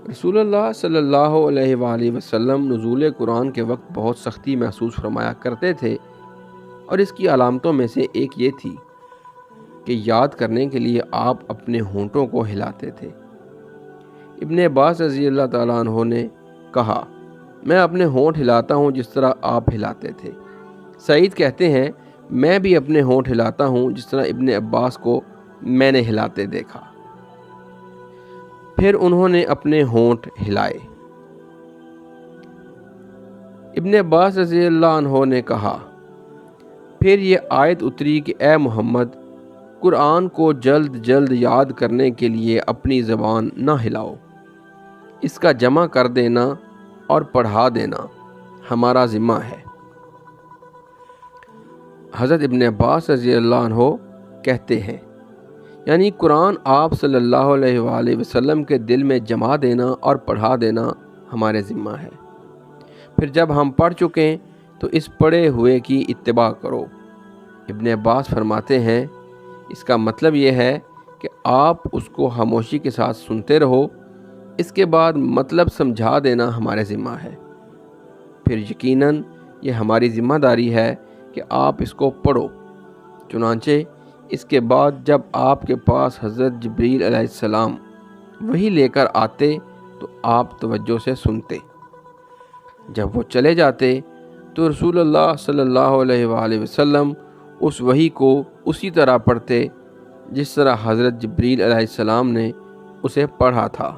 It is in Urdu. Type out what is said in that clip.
رسول اللہ صلی اللہ علیہ وآلہ وسلم نزول قرآن کے وقت بہت سختی محسوس فرمایا کرتے تھے، اور اس کی علامتوں میں سے ایک یہ تھی کہ یاد کرنے کے لیے آپ اپنے ہونٹوں کو ہلاتے تھے۔ ابن عباس رضی اللہ تعالیٰ عنہ نے کہا، میں اپنے ہونٹ ہلاتا ہوں جس طرح آپ ہلاتے تھے۔ سعید کہتے ہیں، میں بھی اپنے ہونٹ ہلاتا ہوں جس طرح ابن عباس کو میں نے ہلاتے دیکھا۔ پھر انہوں نے اپنے ہونٹ ہلائے۔ ابن عباس رضی اللہ عنہ نے کہا، پھر یہ آیت اتری کہ اے محمد، قرآن کو جلد جلد یاد کرنے کے لیے اپنی زبان نہ ہلاؤ، اس کا جمع کر دینا اور پڑھا دینا ہمارا ذمہ ہے۔ حضرت ابن عباس رضی اللہ عنہ کہتے ہیں، یعنی قرآن آپ صلی اللہ علیہ وآلہ وسلم کے دل میں جما دینا اور پڑھا دینا ہمارے ذمہ ہے۔ پھر جب ہم پڑھ چکیں تو اس پڑھے ہوئے کی اتباع کرو۔ ابن عباس فرماتے ہیں، اس کا مطلب یہ ہے کہ آپ اس کو خاموشی کے ساتھ سنتے رہو، اس کے بعد مطلب سمجھا دینا ہمارے ذمہ ہے۔ پھر یقیناً یہ ہماری ذمہ داری ہے کہ آپ اس کو پڑھو۔ چنانچہ اس کے بعد جب آپ کے پاس حضرت جبریل علیہ السلام وحی لے کر آتے تو آپ توجہ سے سنتے۔ جب وہ چلے جاتے تو رسول اللہ صلی اللہ علیہ وآلہ وسلم اس وحی کو اسی طرح پڑھتے جس طرح حضرت جبریل علیہ السلام نے اسے پڑھا تھا۔